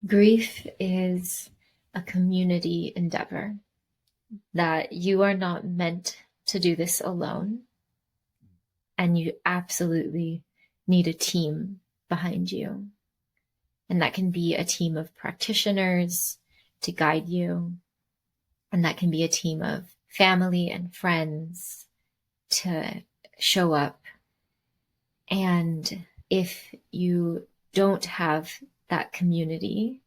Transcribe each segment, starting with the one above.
Grief is a community endeavor, that you are not meant to do this alone, and you absolutely need a team behind you. And that can be a team of practitioners to guide you, and that can be a team of family and friends to show up. And if you don't have that community,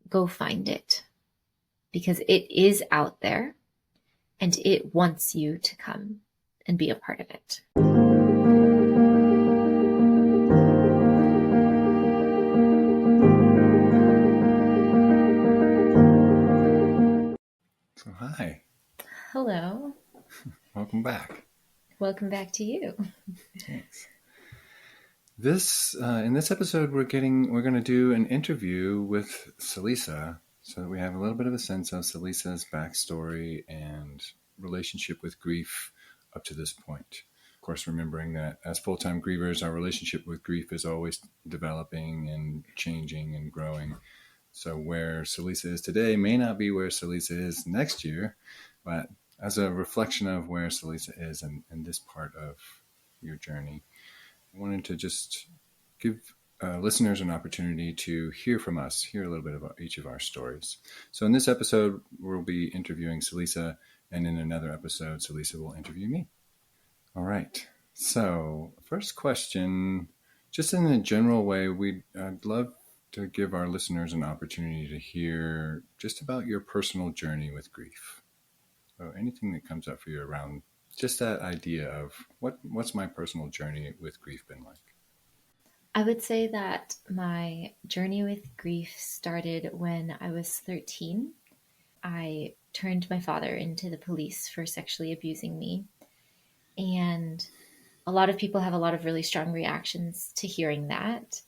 go find it, because it is out there and it wants you to come and be a part of it. So hi. Hello. Welcome back. Welcome back to you. Thanks. In this episode, we're going to do an interview with Selysa, so that we have a little bit of a sense of Selysa's backstory and relationship with grief up to this point. Of course, remembering that as full-time grievers, our relationship with grief is always developing and changing and growing. So where Selysa is today may not be where Selysa is next year, but as a reflection of where Selysa is in this part of your journey, I wanted to just give listeners an opportunity to hear from us, hear a little bit about each of our stories. So in this episode, we'll be interviewing Selysa, and in another episode, Selysa will interview me. All right. So first question, just in a general way, I'd love to give our listeners an opportunity to hear just about your personal journey with grief. So anything that comes up for you around just that idea of what's my personal journey with grief been like? I would say that my journey with grief started when I was 13. I turned my father into the police for sexually abusing me. And a lot of people have a lot of really strong reactions to hearing that.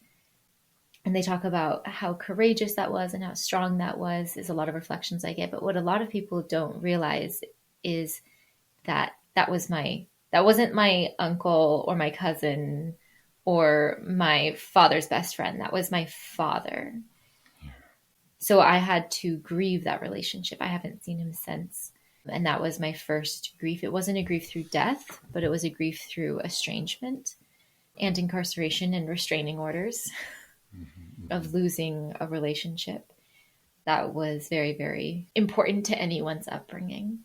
And they talk about how courageous that was and how strong that was, is a lot of reflections I get. But what a lot of people don't realize is that that wasn't my uncle or my cousin or my father's best friend. That was my father. Yeah. So I had to grieve that relationship. I haven't seen him since. And that was my first grief. It wasn't a grief through death, but it was a grief through estrangement and incarceration and restraining orders. Of losing a relationship that was very, very important to anyone's upbringing.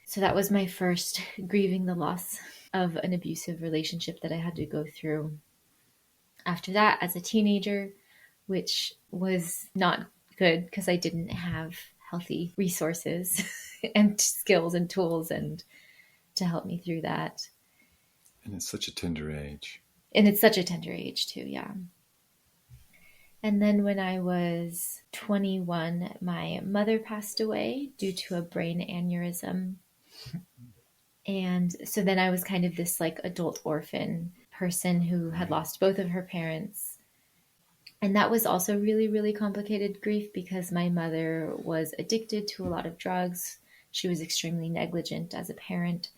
So that was my first grieving the loss of an abusive relationship that I had to go through. After that, as a teenager, which was not good because I didn't have healthy resources and skills and tools and to help me through that. And it's such a tender age. And it's such a tender age too, yeah. And then when I was 21, my mother passed away due to a brain aneurysm. And so then I was kind of this like adult orphan person who had lost both of her parents. And that was also really, really complicated grief because my mother was addicted to a lot of drugs. She was extremely negligent as a parent.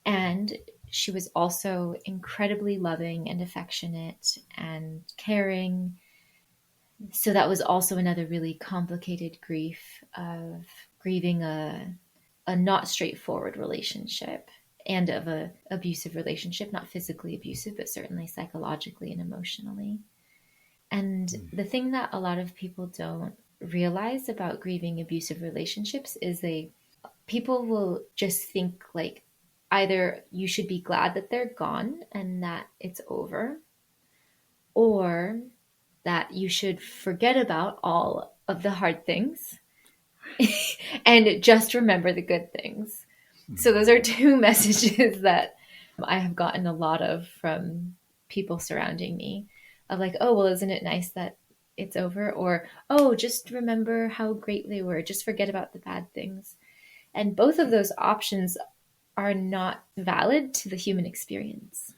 And she was also incredibly loving and affectionate and caring. So that was also another really complicated grief of grieving a not straightforward relationship and of a abusive relationship, not physically abusive, but certainly psychologically and emotionally. And the thing that a lot of people don't realize about grieving abusive relationships is people will just think like either you should be glad that they're gone and that it's over, or that you should forget about all of the hard things and just remember the good things. So those are two messages that I have gotten a lot of from people surrounding me of like, oh, well, isn't it nice that it's over? Or, oh, just remember how great they were. Just forget about the bad things. And both of those options are not valid to the human experience.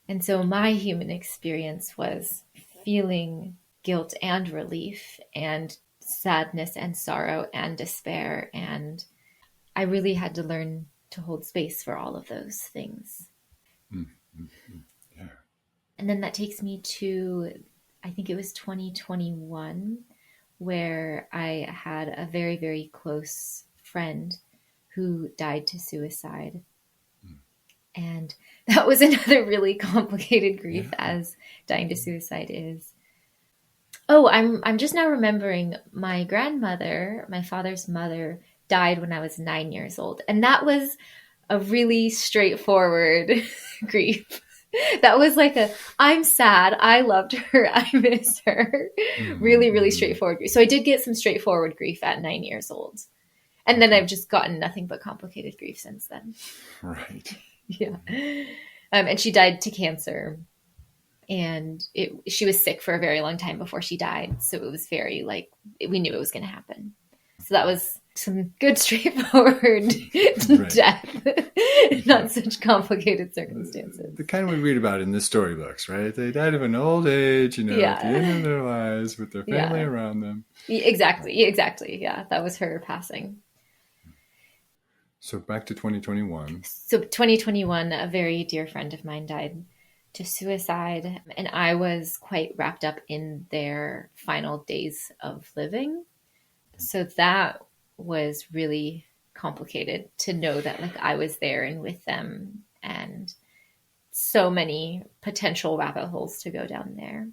And so my human experience was feeling guilt and relief and sadness and sorrow and despair. And I really had to learn to hold space for all of those things. Mm-hmm. Yeah. And then that takes me to I think it was 2021, where I had a very, very close friend who died to suicide. And that was another really complicated grief, as dying to suicide is. Oh, I'm just now remembering my grandmother, my father's mother, died when I was 9 years old. And that was a really straightforward grief. That was like I'm sad. I loved her. I miss her. Really, really straightforward grief. So I did get some straightforward grief at 9 years old. And then I've just gotten nothing but complicated grief since then. Right. Yeah. And she died to cancer. And she was sick for a very long time before she died. So it was very we knew it was going to happen. So that was some good straightforward death, not such complicated circumstances. The kind we read about in the storybooks, right? They died of an old age, at the end of their lives with their family around them. Exactly. Yeah, that was her passing. So back to 2021. So 2021, a very dear friend of mine died to suicide, and I was quite wrapped up in their final days of living. So that was really complicated to know that I was there and with them, and so many potential rabbit holes to go down there.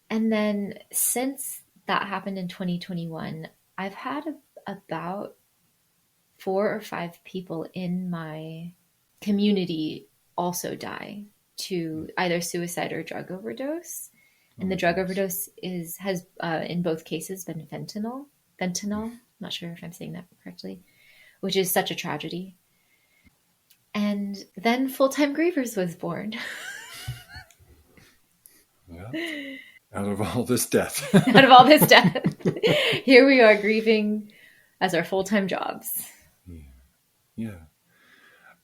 And then since that happened in 2021, I've had about 4 or 5 people in my community also die to either suicide or drug overdose. And the drug overdose has in both cases been fentanyl. I'm not sure if I'm saying that correctly, which is such a tragedy. And then Full-Time Grievers was born. Yeah. Out of all this death. Here we are grieving as our full-time jobs. Yeah.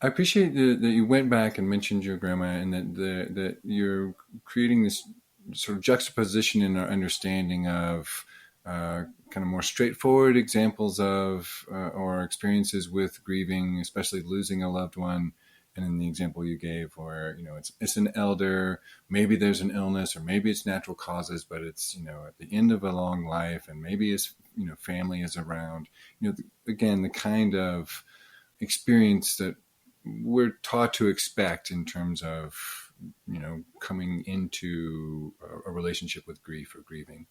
I appreciate that you went back and mentioned your grandma, and that you're creating this sort of juxtaposition in our understanding of kind of more straightforward examples of or experiences with grieving, especially losing a loved one. And in the example you gave where, it's an elder, maybe there's an illness or maybe it's natural causes, but it's, at the end of a long life, and maybe his, family is around, again, the kind of experience that we're taught to expect in terms of, coming into a relationship with grief or grieving.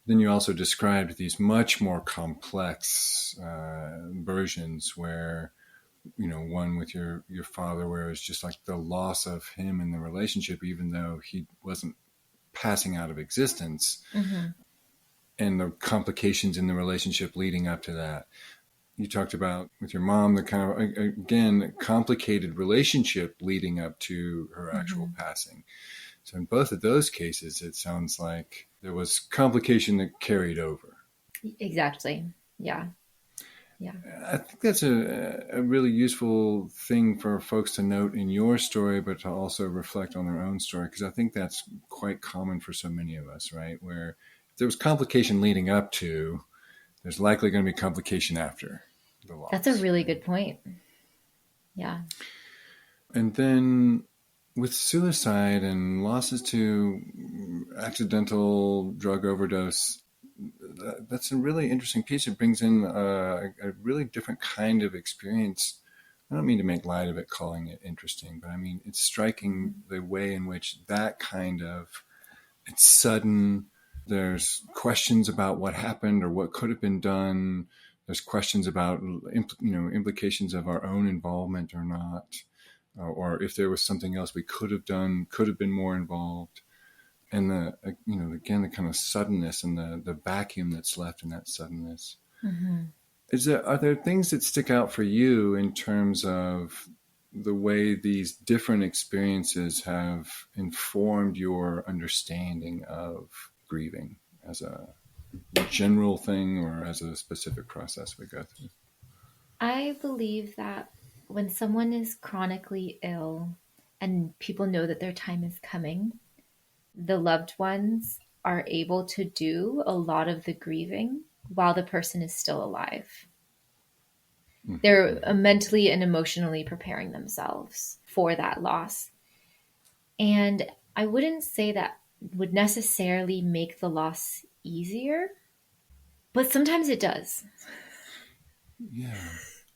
Then you also described these much more complex versions where, one with your father, where it's just like the loss of him in the relationship, even though he wasn't passing out of existence, and the complications in the relationship leading up to that. You talked about with your mom, the kind of, again, complicated relationship leading up to her actual passing. So in both of those cases, it sounds like there was complication that carried over. Exactly. Yeah. I think that's a really useful thing for folks to note in your story, but to also reflect on their own story, because I think that's quite common for so many of us, right? Where if there was complication leading up to, there's likely going to be complication after the loss. That's a really good point. Yeah. And then with suicide and losses to accidental drug overdose, that's a really interesting piece. It brings in a really different kind of experience. I don't mean to make light of it, calling it interesting, but I mean, it's striking the way in which that kind of, it's sudden. There's questions about what happened or what could have been done. There's questions about, implications of our own involvement or not, or if there was something else we could have done, could have been more involved. And again, the kind of suddenness and the vacuum that's left in that suddenness. Are there things that stick out for you in terms of the way these different experiences have informed your understanding of grieving as a general thing or as a specific process we go through? I believe that when someone is chronically ill and people know that their time is coming, the loved ones are able to do a lot of the grieving while the person is still alive. They're mentally and emotionally preparing themselves for that loss. And I wouldn't say that would necessarily make the loss easier, but sometimes it does. Yeah.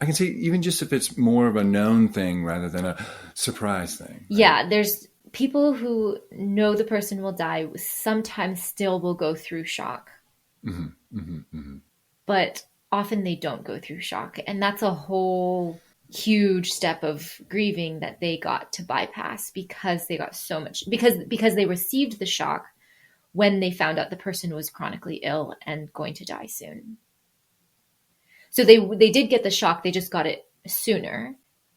I can see, even just if it's more of a known thing rather than a surprise thing. Right? Yeah, there's people who know the person will die sometimes still will go through shock. Mm-hmm, mm-hmm, mm-hmm. But often they don't go through shock. And that's a whole huge step of grieving that they got to bypass because they got so much, because they received the shock when they found out the person was chronically ill and going to die soon. So they did get the shock, they just got it sooner,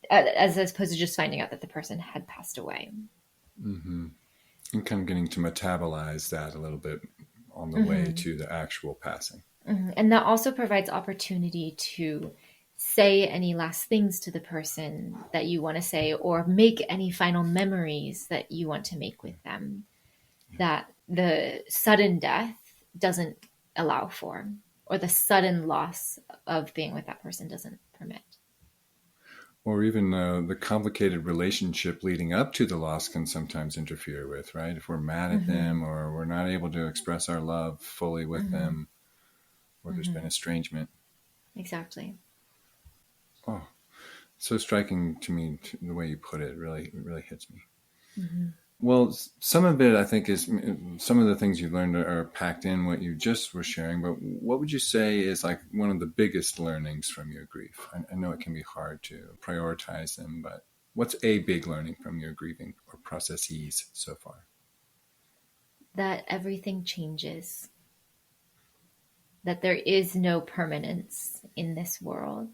as opposed to just finding out that the person had passed away. Mm-hmm. And kind of getting to metabolize that a little bit on the way to the actual passing. Mm-hmm. And that also provides opportunity to say any last things to the person that you want to say, or make any final memories that you want to make with them, that the sudden death doesn't allow for, or the sudden loss of being with that person doesn't permit. Or even the complicated relationship leading up to the loss can sometimes interfere with, right? If we're mad at them, or we're not able to express our love fully with them, or there's been estrangement. Exactly. Oh, so striking to me, the way you put it. Really hits me. Mm-hmm. Well, some of it, I think, is some of the things you've learned are packed in what you just were sharing. But what would you say is like one of the biggest learnings from your grief? I know it can be hard to prioritize them, but what's a big learning from your grieving or processes so far? That everything changes. That there is no permanence in this world.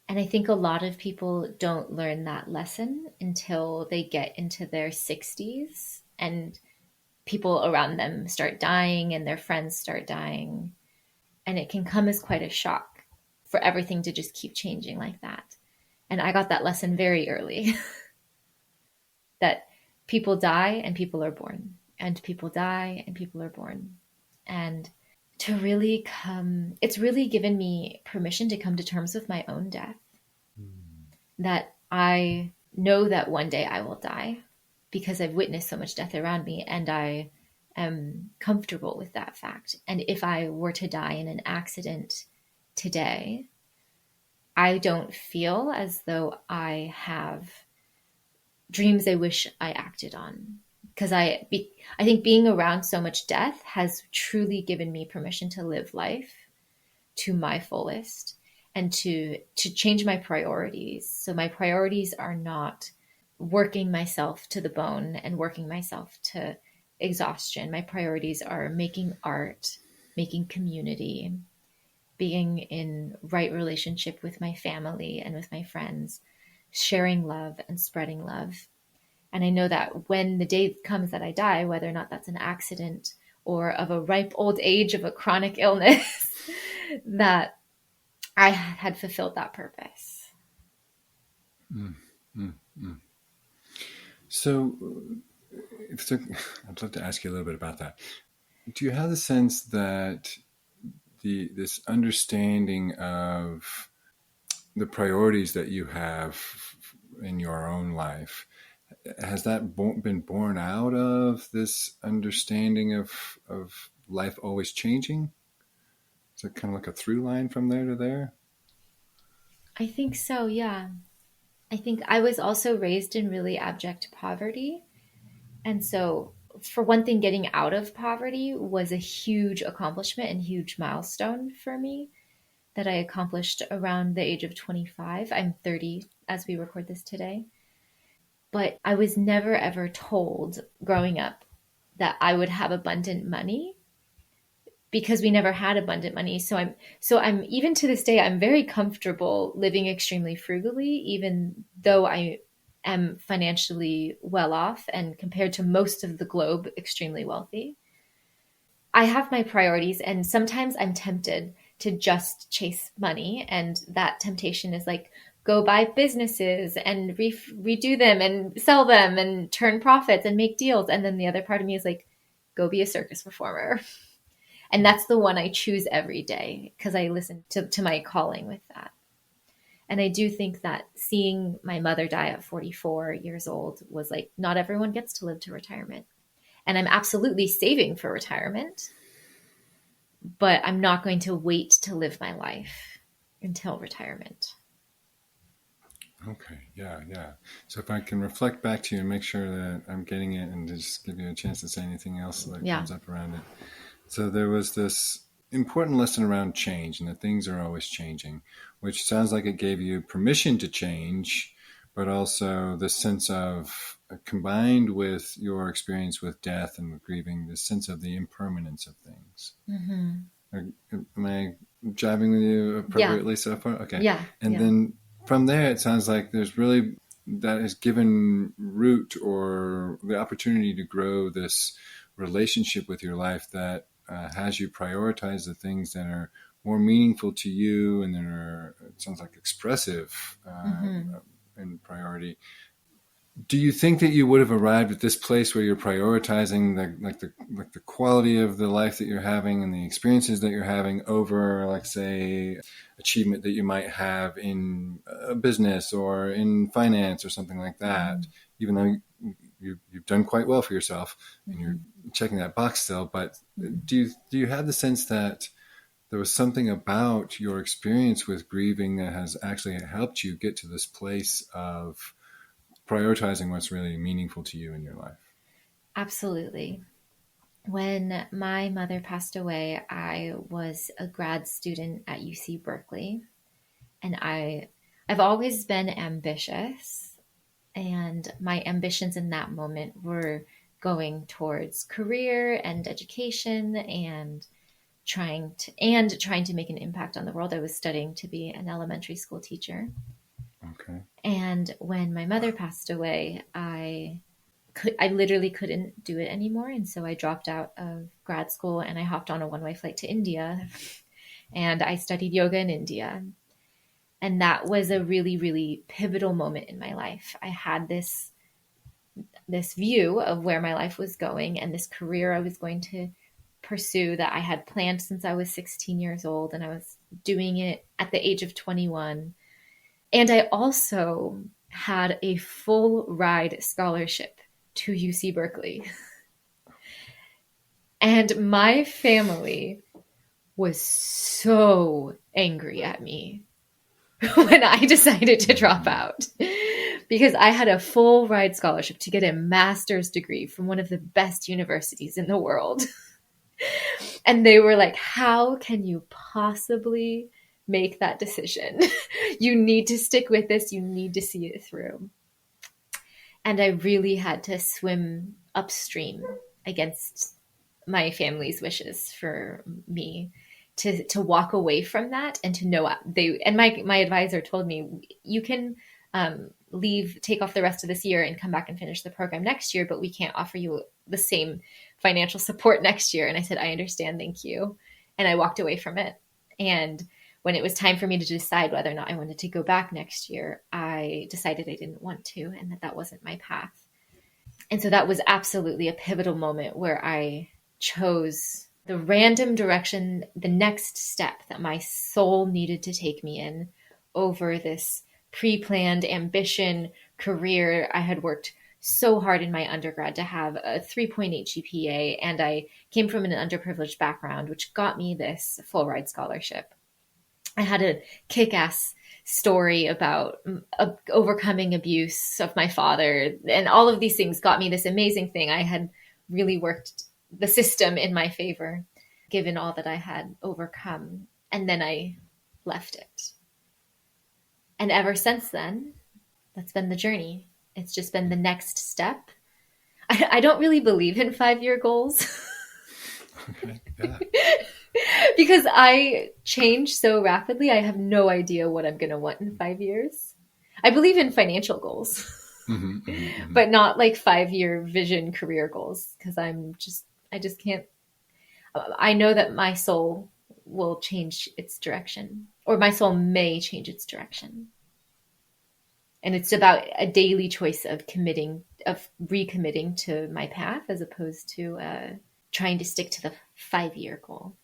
And I think a lot of people don't learn that lesson until they get into their 60s and people around them start dying and their friends start dying. And it can come as quite a shock for everything to just keep changing like that. And I got that lesson very early. That people die and people are born, and people die and people are born. And to really it's really given me permission to come to terms with my own death. That I know that one day I will die because I've witnessed so much death around me, and I am comfortable with that fact. And if I were to die in an accident today, I don't feel as though I have dreams I wish I acted on. Because I think being around so much death has truly given me permission to live life to my fullest and to change my priorities. So my priorities are not working myself to the bone and working myself to exhaustion. My priorities are making art, making community, being in right relationship with my family and with my friends, sharing love and spreading love. And I know that when the day comes that I die, whether or not that's an accident or of a ripe old age of a chronic illness, that I had fulfilled that purpose. So I'd love to ask you a little bit about that. Do you have the sense that this understanding of the priorities that you have in your own life, has that been born out of this understanding of life always changing? Is it kind of like a through line from there to there? I think so, yeah. I think I was also raised in really abject poverty. And so, for one thing, getting out of poverty was a huge accomplishment and huge milestone for me that I accomplished around the age of 25. I'm 30 as we record this today. But I was never ever told growing up that I would have abundant money, because we never had abundant money. So I'm even to this day, I'm very comfortable living extremely frugally, even though I am financially well off and compared to most of the globe, extremely wealthy. I have my priorities, and sometimes I'm tempted to just chase money. And that temptation is like, go buy businesses and redo them and sell them and turn profits and make deals. And then the other part of me is like, go be a circus performer. And that's the one I choose every day because I listen to my calling with that. And I do think that seeing my mother die at 44 years old was like, not everyone gets to live to retirement. And I'm absolutely saving for retirement, but I'm not going to wait to live my life until retirement. Okay. Yeah. Yeah. So if I can reflect back to you and make sure that I'm getting it and just give you a chance to say anything else that comes up around it. So there was this important lesson around change and that things are always changing, which sounds like it gave you permission to change, but also the sense of, combined with your experience with death and with grieving, the sense of the impermanence of things. Mm-hmm. Am I jiving with you appropriately so far? Okay. Yeah. And then from there, it sounds like there's really, that has given root or the opportunity to grow this relationship with your life that has you prioritize the things that are more meaningful to you and that are, it sounds like, expressive in priority. Do you think that you would have arrived at this place where you're prioritizing the quality of the life that you're having and the experiences that you're having over, like, say, achievement that you might have in a business or in finance or something like that, even though you've done quite well for yourself and you're checking that box still? But do you have the sense that there was something about your experience with grieving that has actually helped you get to this place of prioritizing what's really meaningful to you in your life? Absolutely. When my mother passed away, I was a grad student at UC Berkeley, and I've always been ambitious, and my ambitions in that moment were going towards career and education and trying to make an impact on the world. I was studying to be an elementary school teacher. Okay. And when my mother passed away, I literally couldn't do it anymore. And so I dropped out of grad school and I hopped on a one-way flight to India and I studied yoga in India. And that was a really, really pivotal moment in my life. I had this view of where my life was going and this career I was going to pursue that I had planned since I was 16 years old. And I was doing it at the age of 21. And I also had a full ride scholarship to UC Berkeley. And my family was so angry at me when I decided to drop out because I had a full ride scholarship to get a master's degree from one of the best universities in the world. And they were like, how can you possibly make that decision? You need to stick with this. You need to see it through. And I really had to swim upstream against my family's wishes for me to walk away from that and to know my advisor told me, you can take off the rest of this year and come back and finish the program next year, but we can't offer you the same financial support next year. And I said, I understand. Thank you. And I walked away from it. And when it was time for me to decide whether or not I wanted to go back next year, I decided I didn't want to, and that wasn't my path. And so that was absolutely a pivotal moment where I chose the random direction, the next step that my soul needed to take me in over this pre-planned ambition career. I had worked so hard in my undergrad to have a 3.8 GPA, and I came from an underprivileged background, which got me this full ride scholarship. I had a kick-ass story about overcoming abuse of my father, and all of these things got me this amazing thing. I had really worked the system in my favor, given all that I had overcome. And then I left it. And ever since then, that's been the journey. It's just been the next step. I don't really believe in 5-year goals. Okay. Yeah. Because I change so rapidly, I have no idea what I'm going to want in 5 years. I believe in financial goals, but not like 5-year vision career goals, because I just can't. I know that my soul will change its direction, or my soul may change its direction. And it's about a daily choice of recommitting to my path as opposed to trying to stick to the 5-year goal.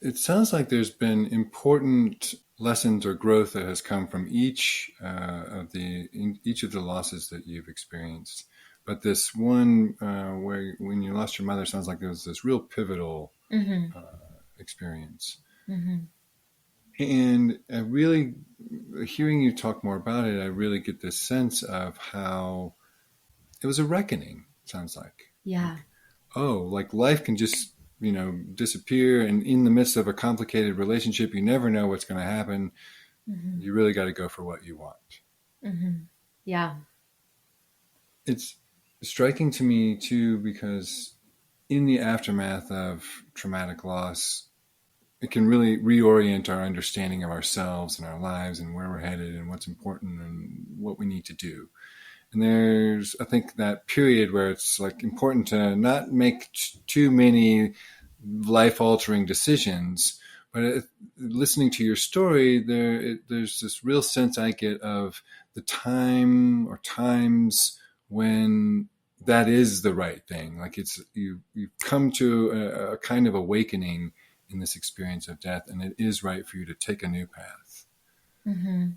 it sounds like there's been important lessons or growth that has come from each of the losses that you've experienced. But this one where when you lost your mother sounds like there was this real pivotal experience. Mm-hmm. And I really, hearing you talk more about it, I really get this sense of how it was a reckoning, sounds like. Yeah. Like life can just, disappear. And in the midst of a complicated relationship, you never know what's going to happen. Mm-hmm. You really got to go for what you want. Mm-hmm. Yeah. It's striking to me too, because in the aftermath of traumatic loss, it can really reorient our understanding of ourselves and our lives and where we're headed and what's important and what we need to do. And there's, I think, that period where it's like important to not make too many life-altering decisions. But listening to your story, there's this real sense I get of the time or times when that is the right thing. Like you've come to a kind of awakening in this experience of death, and it is right for you to take a new path. Mm-hmm.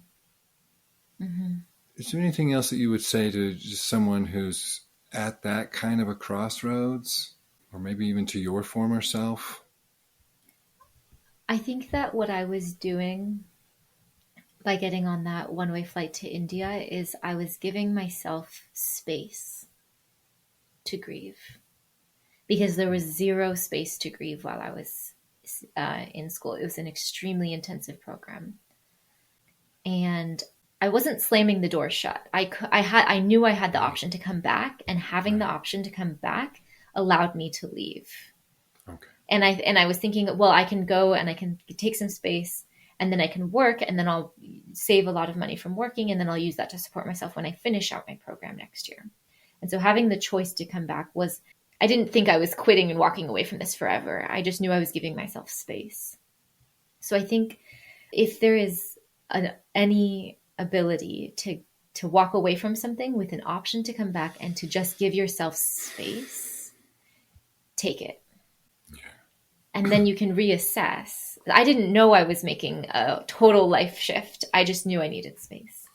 Mm-hmm. Is there anything else that you would say to just someone who's at that kind of a crossroads, or maybe even to your former self? I think that what I was doing by getting on that one-way flight to India is I was giving myself space to grieve, because there was zero space to grieve while I was in school. It was an extremely intensive program. And I wasn't slamming the door shut. I knew I had the option to come back, and having the option to come back allowed me to leave. Okay. And I was thinking, well, I can go and I can take some space, and then I can work, and then I'll save a lot of money from working, and then I'll use that to support myself when I finish out my program next year. And so having the choice to come back was, I didn't think I was quitting and walking away from this forever. I just knew I was giving myself space. So I think if there is any ability to walk away from something with an option to come back and to just give yourself space, take it. Yeah. And then you can reassess. I didn't know I was making a total life shift. I just knew I needed space.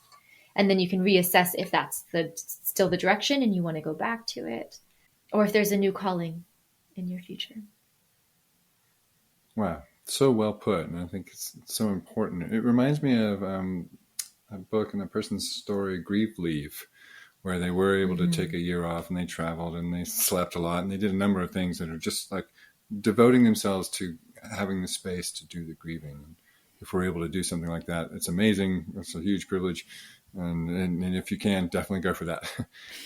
And then you can reassess if that's still the direction and you want to go back to it, or if there's a new calling in your future. Wow. So well put. And I think it's so important. It reminds me of a book and a person's story, Grieve, where they were able to take a year off, and they traveled and they slept a lot, and they did a number of things that are just like devoting themselves to having the space to do the grieving. If we're able to do something like that, it's amazing. It's a huge privilege. And if you can, definitely go for that.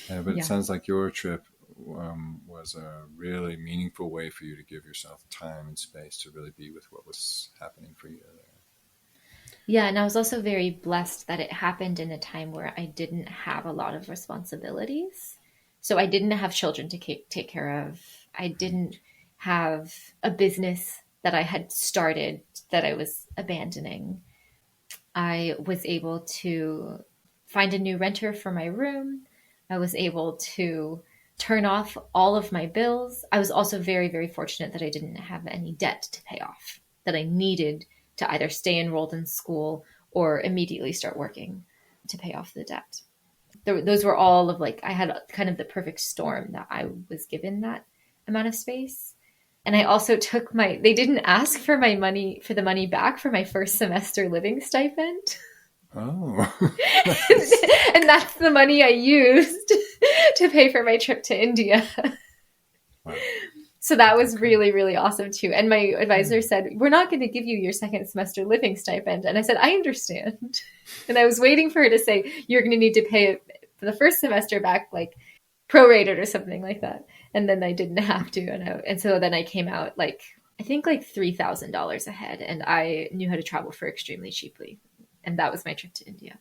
But It sounds like your trip was a really meaningful way for you to give yourself time and space to really be with what was happening for you there. Yeah, and I was also very blessed that it happened in a time where I didn't have a lot of responsibilities. So I didn't have children to take care of. I didn't have a business that I had started that I was abandoning. I was able to find a new renter for my room. I was able to turn off all of my bills. I was also very, very fortunate that I didn't have any debt to pay off, that I needed to either stay enrolled in school or immediately start working to pay off the debt. Those were all of I had kind of the perfect storm that I was given that amount of space. And I also took they didn't ask for the money back for my first semester living stipend. Oh. And that's the money I used to pay for my trip to India. Wow. So that was really, really awesome too. And my advisor said, we're not going to give you your second semester living stipend. And I said, I understand. And I was waiting for her to say, you're going to need to pay it for the first semester back, prorated or something like that. And then I didn't have to. And so then I came out I think $3,000 ahead, and I knew how to travel for extremely cheaply. And that was my trip to India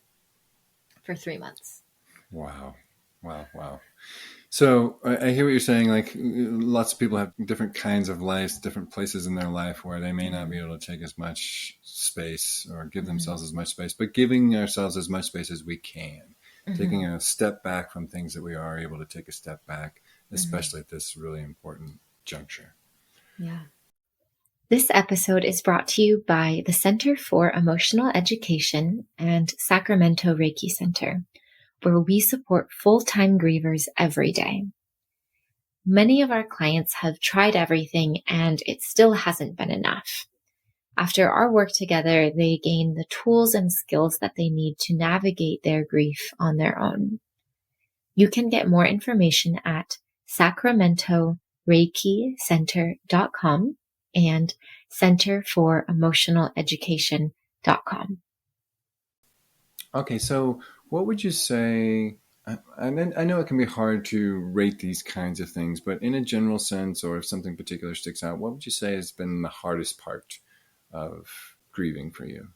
for 3 months. Wow. So I hear what you're saying. Lots of people have different kinds of lives, different places in their life where they may not be able to take as much space or give themselves as much space, but giving ourselves as much space as we can, taking a step back from things that we are able to take a step back, especially at this really important juncture. Yeah. This episode is brought to you by the Center for Emotional Education and Sacramento Reiki Center, where we support full-time grievers every day. Many of our clients have tried everything and it still hasn't been enough. After our work together, they gain the tools and skills that they need to navigate their grief on their own. You can get more information at sacramentoreikicenter.com and centerforoemotionaleducation.com. Okay, so what would you say? I know it can be hard to rate these kinds of things, but in a general sense, or if something particular sticks out, what would you say has been the hardest part of grieving for you?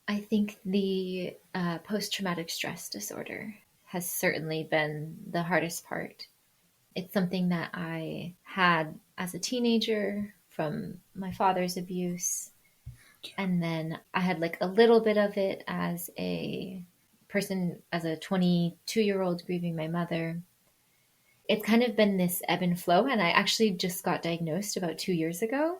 I think the post-traumatic stress disorder has certainly been the hardest part. It's something that I had as a teenager from my father's abuse. And then I had like a little bit of it as a person, as a 22-year-old grieving my mother. It's kind of been this ebb and flow. And I actually just got diagnosed about 2 years ago.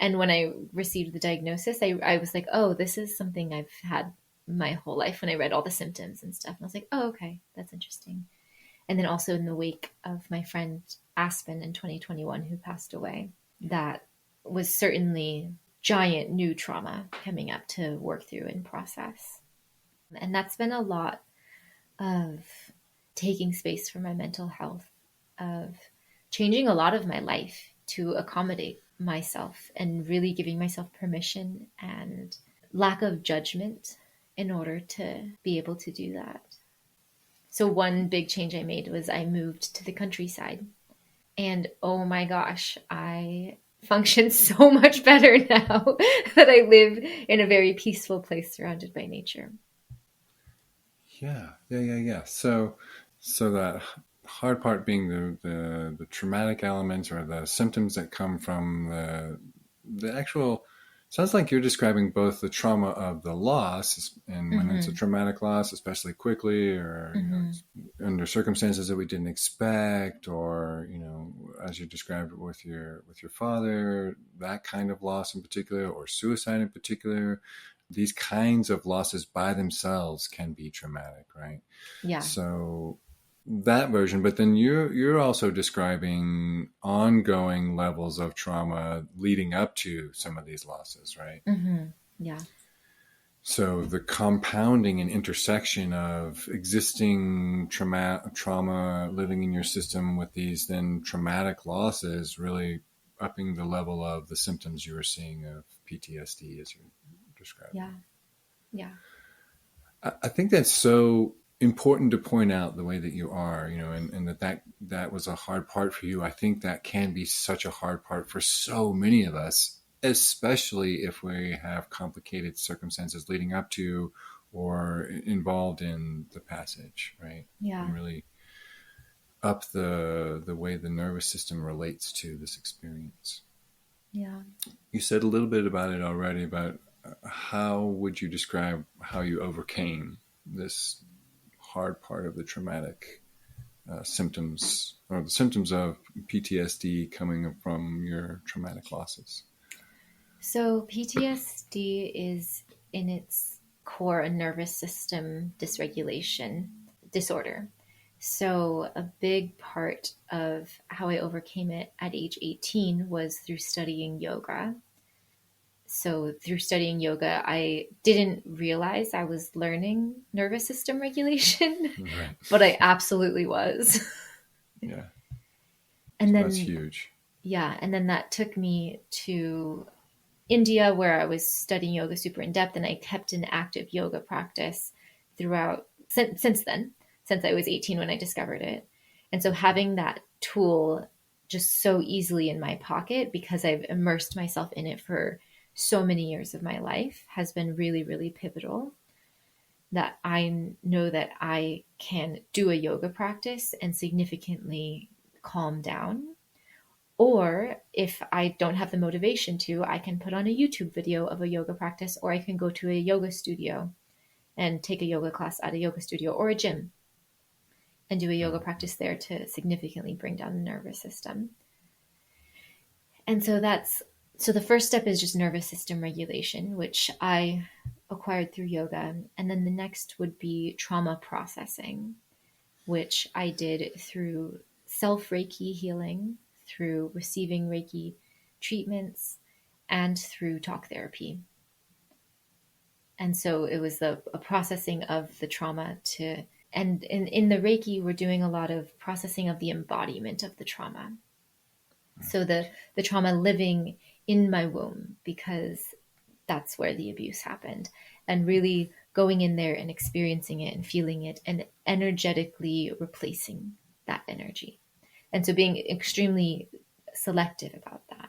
And when I received the diagnosis, I was like, oh, this is something I've had my whole life, when I read all the symptoms and stuff. And I was like, oh, okay, that's interesting. And then also in the wake of my friend Aspen in 2021, who passed away, that was certainly giant new trauma coming up to work through and process. And that's been a lot of taking space for my mental health, of changing a lot of my life to accommodate myself and really giving myself permission and lack of judgment in order to be able to do that. So one big change I made was I moved to the countryside. And oh my gosh, I function so much better now that I live in a very peaceful place surrounded by nature. Yeah. So that hard part being the traumatic elements or the symptoms that come from the actual. Sounds like you're describing both the trauma of the loss, and when it's a traumatic loss, especially quickly, or you know, under circumstances that we didn't expect, or you know, as you described it with your father, that kind of loss in particular, or suicide in particular. These kinds of losses by themselves can be traumatic, right? Yeah. So that version, but then you're also describing ongoing levels of trauma leading up to some of these losses, right? Yeah. So the compounding and intersection of existing trauma living in your system with these then traumatic losses really upping the level of the symptoms you were seeing of PTSD as you described. Yeah. I think that's so important to point out the way that you are, you know, and that was a hard part for you. I think that can be such a hard part for so many of us, especially if we have complicated circumstances leading up to or involved in the passage, right? Yeah. And really up the way the nervous system relates to this experience. Yeah. You said a little bit about it already, but how would you describe how you overcame this hard part of the traumatic symptoms, or the symptoms of PTSD coming from your traumatic losses? So PTSD is in its core a nervous system dysregulation disorder. So a big part of how I overcame it at age 18 was through studying yoga. So through studying yoga, I didn't realize I was learning nervous system regulation, Right. but I absolutely was. Yeah. And then that's huge. Yeah. And then that took me to India, where I was studying yoga super in depth, and I kept an active yoga practice throughout since then, since I was 18 when I discovered it. And so having that tool just so easily in my pocket, because I've immersed myself in it for so many years of my life, has been really, really pivotal. That I know that I can do a yoga practice and significantly calm down. Or if I don't have the motivation to, I can put on a YouTube video of a yoga practice, or I can go to a yoga studio and take a yoga class at a yoga studio or a gym and do a yoga practice there to significantly bring down the nervous system. And so that's So the first step is just nervous system regulation, which I acquired through yoga. And then the next would be trauma processing, which I did through self-Reiki healing, through receiving Reiki treatments, and through talk therapy. And so it was a processing of the trauma and in the Reiki, we're doing a lot of processing of the embodiment of the trauma. So the trauma living in my womb, because that's where the abuse happened, and really going in there and experiencing it and feeling it and energetically replacing that energy. And so being extremely selective about that.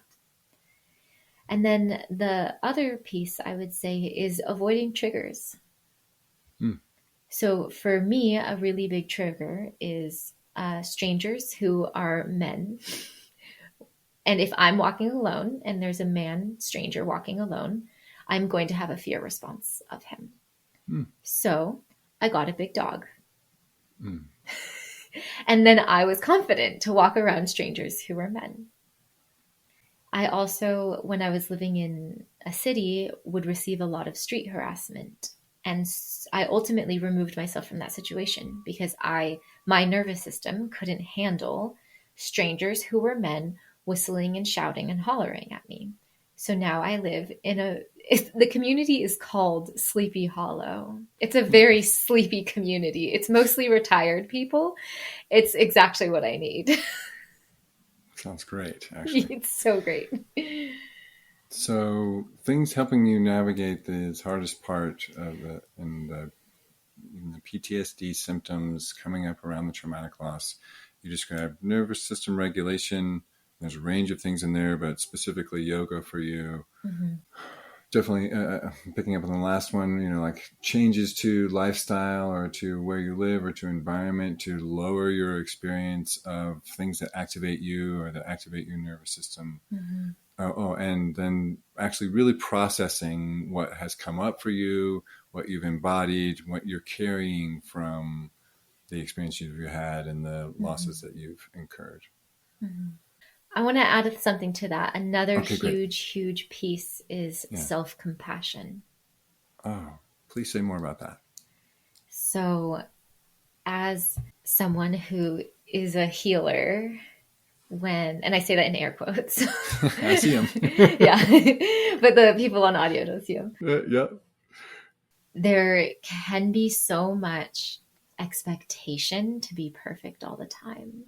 And then the other piece I would say is avoiding triggers. So for me, a really big trigger is strangers who are men. And if I'm walking alone and there's a man stranger walking alone, I'm going to have a fear response of him. So I got a big dog. And then I was confident to walk around strangers who were men. I also, when I was living in a city, would receive a lot of street harassment. And I ultimately removed myself from that situation because my nervous system couldn't handle strangers who were men whistling and shouting and hollering at me. So now I live in the community is called Sleepy Hollow. It's a very sleepy community. It's mostly retired people. It's exactly what I need. Sounds great, actually. It's so great. So things helping you navigate this hardest part of it and the PTSD symptoms coming up around the traumatic loss. You described nervous system regulation. There's a range of things in there, but specifically yoga for you. Definitely picking up on the last one, like changes to lifestyle or to where you live or to environment to lower your experience of things that activate you or that activate your nervous system. And then actually really processing what has come up for you, what you've embodied, what you're carrying from the experience you've had and the losses that you've incurred. I want to add something to that. Another great. huge piece is self-compassion. Oh, please say more about that. So as someone who is a healer, and I say that in air quotes. I see them. Yeah. But the people on audio don't see them. Yeah. There can be so much expectation to be perfect all the time.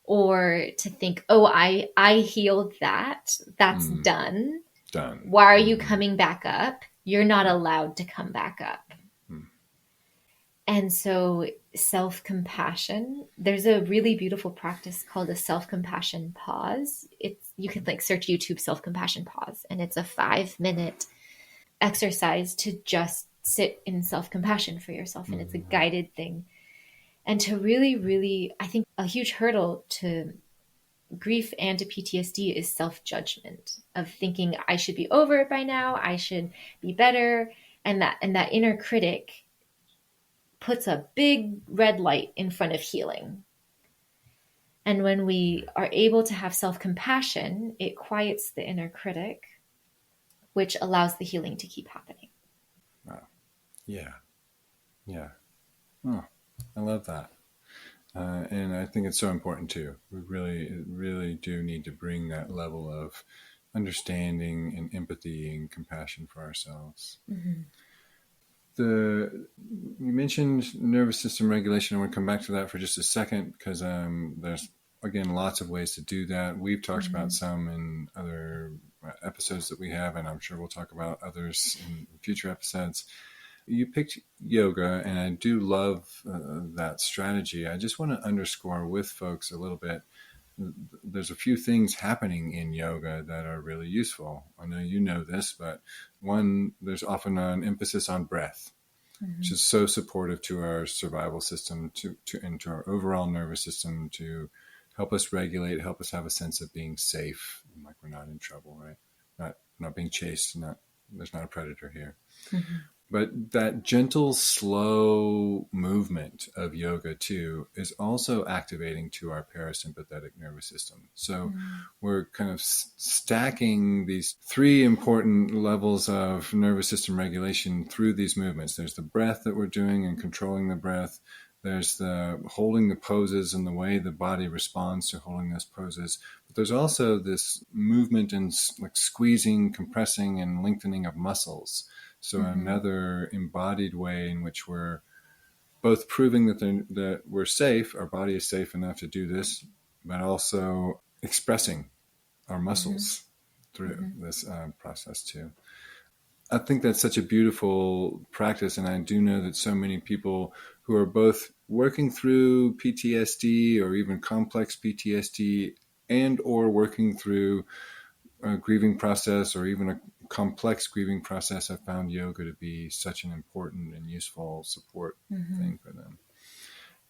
Or to think, oh, I healed that. That's done. Why are you coming back up? You're not allowed to come back up. And so self-compassion, there's a really beautiful practice called a self-compassion pause. You can search YouTube self-compassion pause, and it's a 5-minute exercise to just sit in self-compassion for yourself. And it's a guided thing. And to really, really, I think a huge hurdle to grief and to PTSD is self-judgment of thinking I should be over it by now. I should be better. And that inner critic puts a big red light in front of healing. And when we are able to have self-compassion, it quiets the inner critic, which allows the healing to keep happening. Wow. Yeah. Oh, I love that. And I think it's so important too. We really do need to bring that level of understanding and empathy and compassion for ourselves. You mentioned nervous system regulation. I want to come back to that for just a second because there's, again, lots of ways to do that. We've talked about some in other episodes that we have, and I'm sure we'll talk about others in future episodes. You picked yoga, and I do love that strategy. I just want to underscore with folks a little bit. There's a few things happening in yoga that are really useful. I know you know this, but one, there's often an emphasis on breath, which is so supportive to our survival system, and to our overall nervous system, to help us regulate, help us have a sense of being safe, like we're not in trouble, right? Not being chased, there's not a predator here. But that gentle, slow movement of yoga too is also activating to our parasympathetic nervous system. So we're kind of stacking these three important levels of nervous system regulation through these movements. There's the breath that we're doing and controlling the breath. There's the holding the poses and the way the body responds to holding those poses. But there's also this movement and like squeezing, compressing, and lengthening of muscles. So another embodied way in which we're both proving that we're safe, our body is safe enough to do this, but also expressing our muscles through this process too. I think that's such a beautiful practice, and I do know that so many people who are both working through PTSD or even complex PTSD and or working through a grieving process or even a complex grieving process have found yoga to be such an important and useful support thing for them.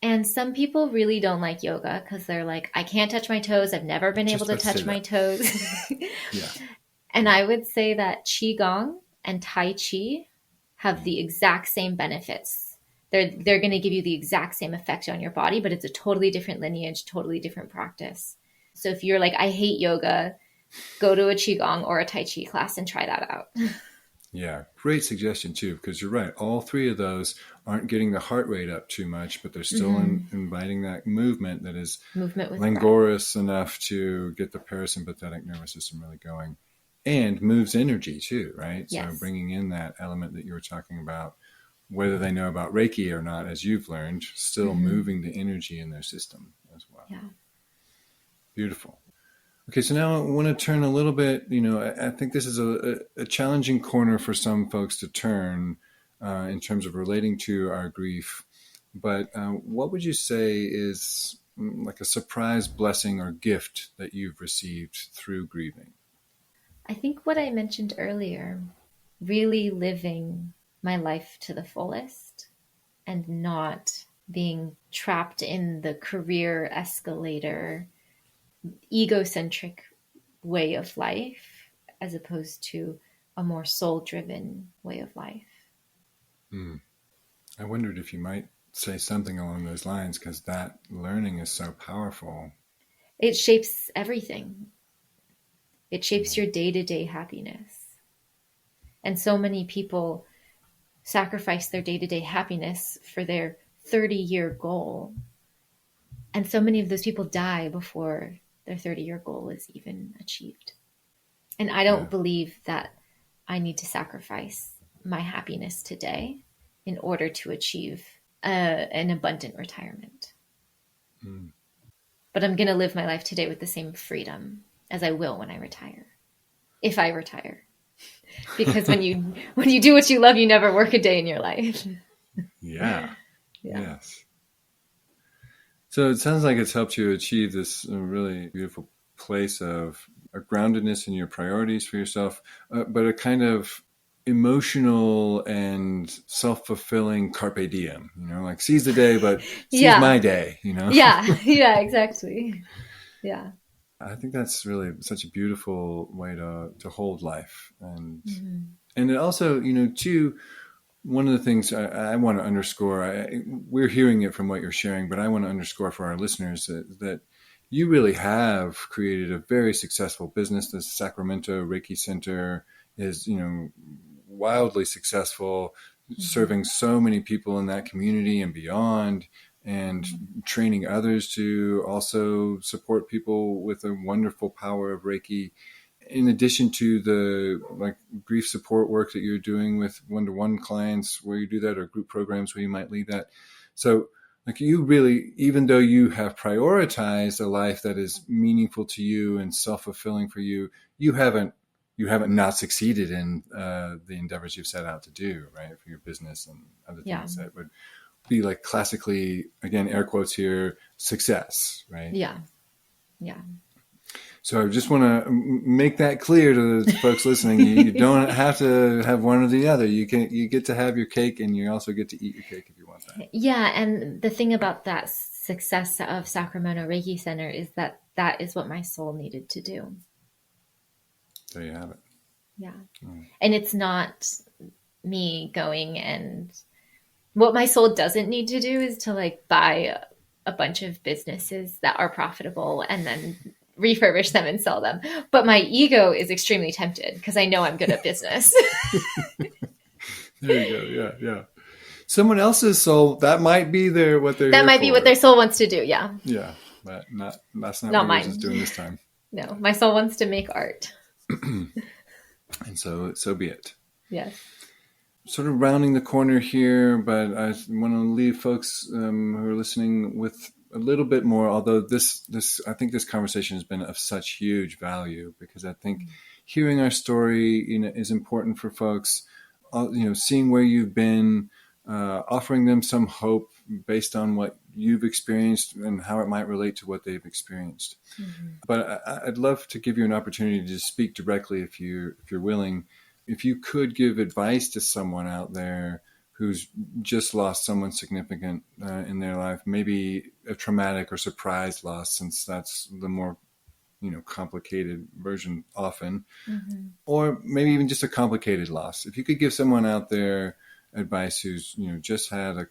And some people really don't like yoga because they're like, I can't touch my toes. I've never been able to touch my toes. Yeah. And I would say that Qigong and Tai Chi have the exact same benefits. They're going to give you the exact same effect on your body, but it's a totally different lineage, totally different practice. So if you're like, I hate yoga, go to a Qigong or a Tai Chi class and try that out. Yeah, great suggestion too, because you're right. All three of those aren't getting the heart rate up too much, but they're still inviting that movement that is languorous enough to get the parasympathetic nervous system really going, and moves energy too, right? Yes. So bringing in that element that you were talking about, whether they know about Reiki or not, as you've learned, still moving the energy in their system as well. Yeah. Beautiful. Okay, so now I want to turn a little bit, I think this is a challenging corner for some folks to turn in terms of relating to our grief. But what would you say is like a surprise blessing or gift that you've received through grieving? I think what I mentioned earlier, really living my life to the fullest and not being trapped in the career escalator, egocentric way of life as opposed to a more soul-driven way of life. I wondered if you might say something along those lines, because that learning is so powerful. It shapes everything. It shapes your day-to-day happiness. And so many people sacrifice their day-to-day happiness for their 30-year goal. And so many of those people die before their 30-year goal is even achieved. And I don't believe that I need to sacrifice my happiness today in order to achieve an abundant retirement. But I'm going to live my life today with the same freedom as I will when I retire. If I retire. Because when you do what you love, you never work a day in your life. Yeah. Yes. So it sounds like it's helped you achieve this really beautiful place of a groundedness in your priorities for yourself, but a kind of emotional and self-fulfilling carpe diem, like seize the day, but seize my day, Yeah, exactly. Yeah. I think that's really such a beautiful way to hold life. And it also, too, one of the things I want to underscore, we're hearing it from what you're sharing, but I want to underscore for our listeners that you really have created a very successful business. The Sacramento Reiki Center is, wildly successful, serving so many people in that community and beyond, and training others to also support people with a wonderful power of Reiki. In addition to the grief support work that you're doing with one-to-one clients where you do that, or group programs where you might lead that. So you really, even though you have prioritized a life that is meaningful to you and self-fulfilling for you, you haven't not succeeded in the endeavors you've set out to do, right? For your business and other things that would be like classically, again, air quotes here, success, right? Yeah. So I just want to make that clear to the folks listening. You don't have to have one or the other. You get to have your cake, and you also get to eat your cake if you want that. Yeah, and the thing about that success of Sacramento Reiki Center is that is what my soul needed to do. There you have it. Yeah. And it's not me going, and what my soul doesn't need to do is to like buy a bunch of businesses that are profitable and then refurbish them and sell them. But my ego is extremely tempted because I know I'm good at business. There you go. Yeah, yeah. Someone else's soul, that might be what they're That here might be for. what their soul wants to do. Yeah. Yeah, but that's not Not what yours mine. is doing this time. No, my soul wants to make art. And so be it. Yes. Sort of rounding the corner here, but I want to leave folks who are listening with a little bit more, although this I think this conversation has been of such huge value, because I think hearing our story, is important for folks, seeing where you've been, offering them some hope based on what you've experienced and how it might relate to what they've experienced. Mm-hmm. But I'd love to give you an opportunity to speak directly if you're willing. If you could give advice to someone out there who's just lost someone significant in their life, maybe a traumatic or surprise loss, since that's the more complicated version often, mm-hmm. or maybe even just a complicated loss. If you could give someone out there advice who's just had a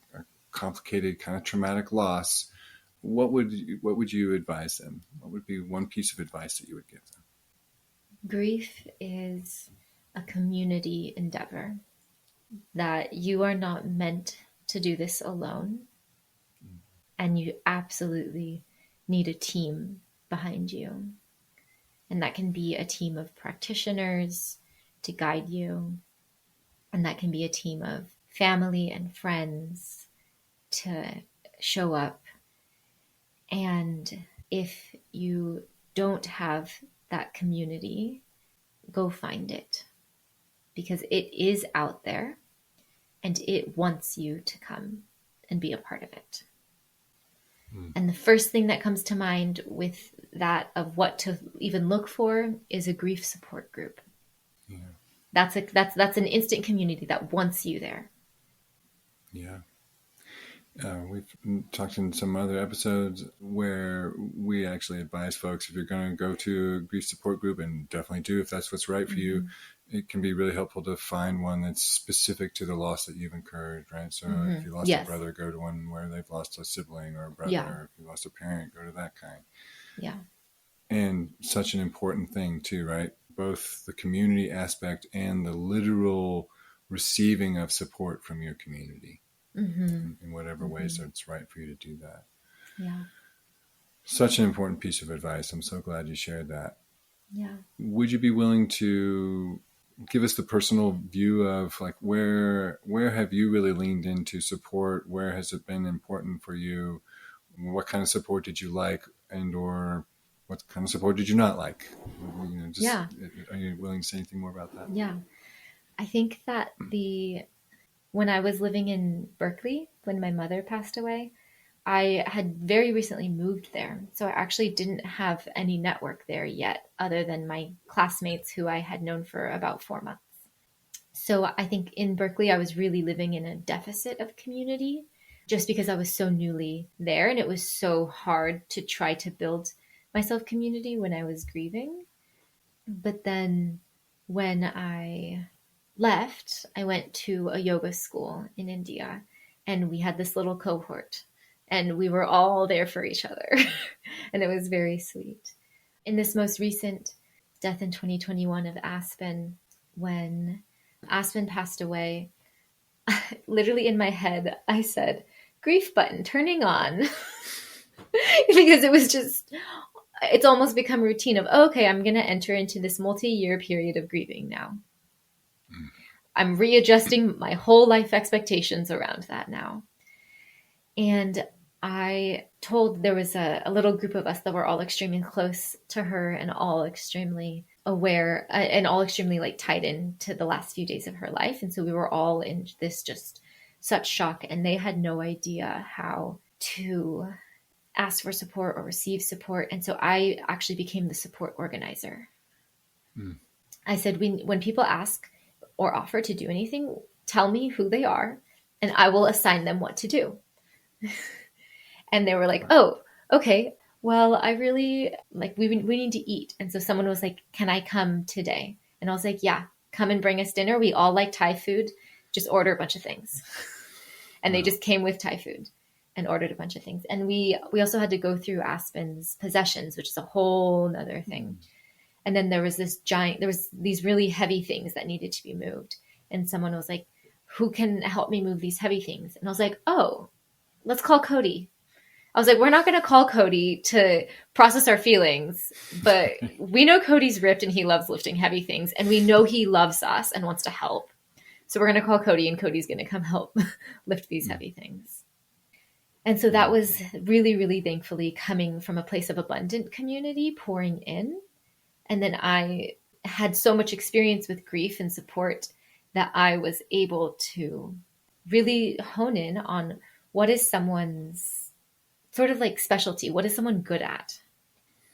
complicated kind of traumatic loss, what would you advise them? What would be one piece of advice that you would give them? Grief is a community endeavor, that you are not meant to do this alone, and you absolutely need a team behind you. And that can be a team of practitioners to guide you, and that can be a team of family and friends to show up. And if you don't have that community, go find it, because it is out there and it wants you to come and be a part of it. Mm. And the first thing that comes to mind with that, of what to even look for, is a grief support group. Yeah. That's an instant community that wants you there. Yeah. We've talked in some other episodes where we actually advise folks, if you're going to go to a grief support group, and definitely do if that's what's right for you, it can be really helpful to find one that's specific to the loss that you've incurred, right? So if you lost a brother, go to one where they've lost a sibling or a brother. Yeah. Or if you lost a parent, go to that kind. Yeah. And such an important thing too, right? Both the community aspect and the literal receiving of support from your community. Mm-hmm. In whatever ways it's right for you to do that. Yeah. Such an important piece of advice. I'm so glad you shared that. Yeah. Would you be willing to give us the personal view of like where have you really leaned into support? Where has it been important for you? What kind of support did you like, and or what kind of support did you not like? Are you willing to say anything more about that? Yeah. I think that when I was living in Berkeley, when my mother passed away, I had very recently moved there. So I actually didn't have any network there yet, other than my classmates who I had known for about 4 months. So I think in Berkeley, I was really living in a deficit of community, just because I was so newly there, and it was so hard to try to build myself community when I was grieving. But then when I left, I went to a yoga school in India, and we had this little cohort, and we were all there for each other. And it was very sweet. In this most recent death in 2021 of Aspen, when Aspen passed away, literally in my head, I said, grief button turning on. Because it was just, it's almost become routine of, okay, I'm going to enter into this multi-year period of grieving now. I'm readjusting my whole life expectations around that now. And I told, there was a little group of us that were all extremely close to her, and all extremely aware, and all extremely like tied into the last few days of her life. And so we were all in this just such shock, and they had no idea how to ask for support or receive support. And so I actually became the support organizer. I said, when people ask or offer to do anything, tell me who they are, and I will assign them what to do. And they were like, oh, okay, well, I really, like, we need to eat. And so someone was like, can I come today? And I was like, yeah, come and bring us dinner. We all like Thai food. just order a bunch of things. And they just came with Thai food and ordered a bunch of things. And we also had to go through Aspen's possessions, which is a whole nother thing. And then there was these really heavy things that needed to be moved. And someone was like, who can help me move these heavy things? And I was like, oh, let's call Cody. I was like, we're not going to call Cody to process our feelings, but we know Cody's ripped and he loves lifting heavy things. And we know he loves us and wants to help. So we're going to call Cody, and Cody's going to come help lift these heavy things. And so that was really, really thankfully coming from a place of abundant community pouring in. And then I had so much experience with grief and support that I was able to really hone in on what is someone's sort of like specialty. What is someone good at?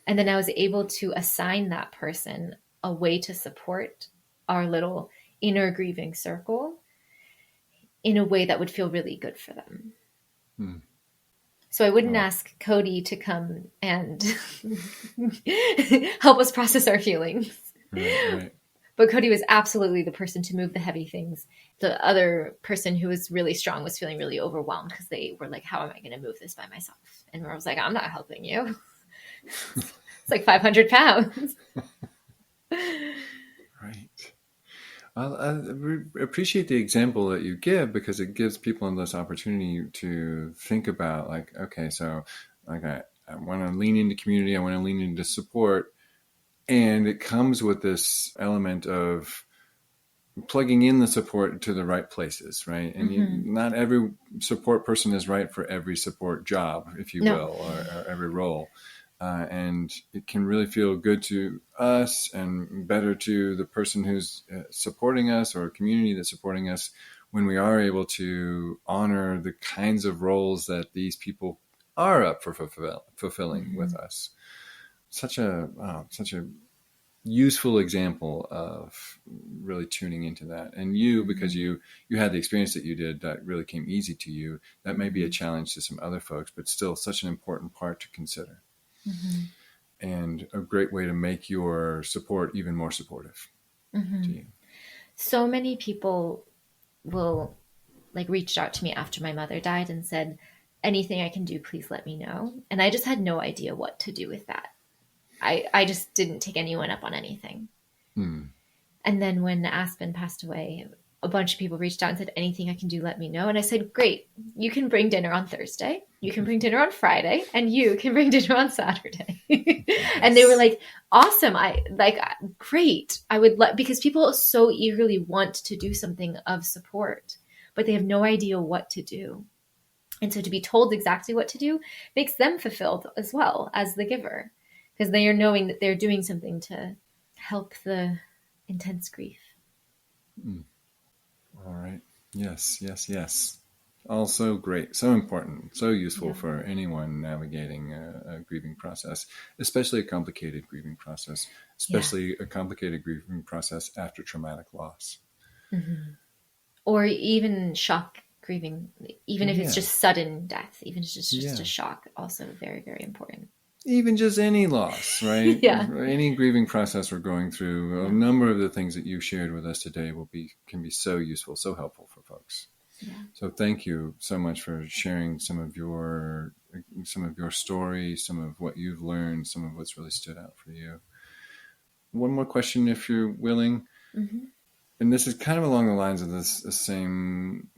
And then I was able to assign that person a way to support our little inner grieving circle in a way that would feel really good for them. So I wouldn't ask Cody to come and help us process our feelings. Right. But Cody was absolutely the person to move the heavy things. The other person who was really strong was feeling really overwhelmed because they were like, how am I going to move this by myself? And I was like, I'm not helping you. It's like 500 pounds. Right. Well, I appreciate the example that you give, because it gives people this opportunity to think about, like, okay, so like I want to lean into community, I want to lean into support, and it comes with this element of plugging in the support to the right places, right? And not every support person is right for every support job, if you will, or every role. And it can really feel good to us and better to the person who's supporting us, or a community that's supporting us, when we are able to honor the kinds of roles that these people are up for fulfilling with us. Such a useful example of really tuning into that. And you, because you had the experience that you did, that really came easy to you. That may be a challenge to some other folks, but still such an important part to consider. And a great way to make your support even more supportive to you. So many people will reached out to me after my mother died and said, anything I can do, please let me know. And I just had no idea what to do with that. I just didn't take anyone up on anything. And then when Aspen passed away, a bunch of people reached out and said, anything I can do, let me know. And I said, great, you can bring dinner on Thursday, you can bring dinner on Friday, and you can bring dinner on Saturday. And they were like, awesome. Great. I would because people so eagerly want to do something of support, but they have no idea what to do. And so to be told exactly what to do makes them fulfilled as well as the giver, because they are knowing that they're doing something to help the intense grief. All right. Yes. Also great. So important. So useful for anyone navigating a grieving process, especially a complicated grieving process, especially a complicated grieving process after traumatic loss. Or even shock grieving, even if it's just sudden death, even if it's just a shock, also very, very important. Even just any loss, right? Any grieving process we're going through, a number of the things that you shared with us today can be so useful, so helpful for folks. So thank you so much for sharing some of your story, some of what you've learned, some of what's really stood out for you. One more question, if you're willing. And this is kind of along the lines of this same,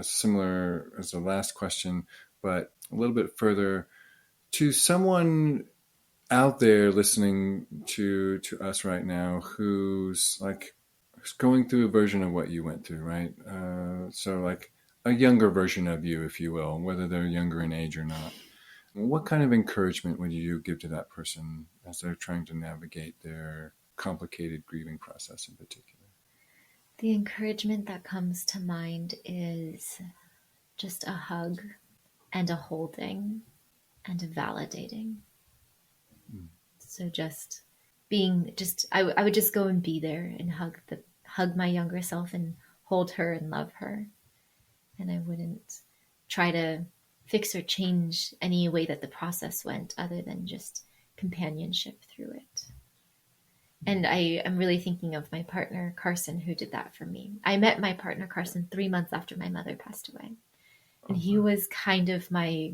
similar as the last question, but a little bit further. To someone out there listening to us right now who's going through a version of what you went through, right? So like a younger version of you, if you will, whether they're younger in age or not. What kind of encouragement would you give to that person as they're trying to navigate their complicated grieving process in particular? The encouragement that comes to mind is just a hug and a holding and a validating. So just being, I would just go and be there and hug my younger self and hold her and love her. And I wouldn't try to fix or change any way that the process went, other than just companionship through it. And I am really thinking of my partner, Carson, who did that for me. I met my partner, Carson, 3 months after my mother passed away. And he was kind of my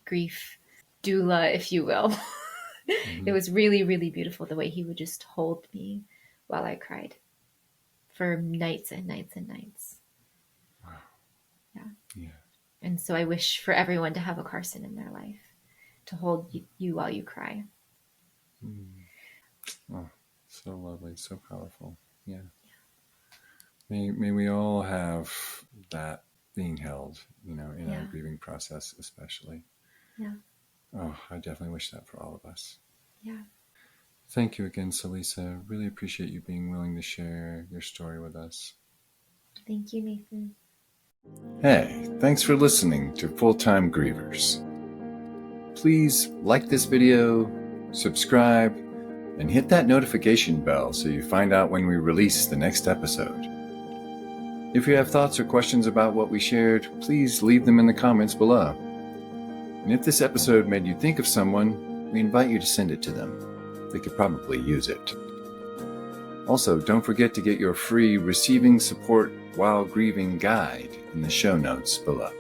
grief doula, if you will. It was really, really beautiful the way he would just hold me while I cried for nights and nights and nights. Wow. Yeah. And so I wish for everyone to have a Carson in their life to hold you while you cry. Oh, so lovely, so powerful. Yeah. May we all have that being held, in our grieving process, especially. Yeah. Oh, I definitely wish that for all of us. Yeah. Thank you again, Selysa. Really appreciate you being willing to share your story with us. Thank you, Nathan. Hey, thanks for listening to Full-Time Grievers. Please like this video, subscribe, and hit that notification bell so you find out when we release the next episode. If you have thoughts or questions about what we shared, please leave them in the comments below. And if this episode made you think of someone, we invite you to send it to them. They could probably use it. Also, don't forget to get your free Receiving Support While Grieving guide in the show notes below.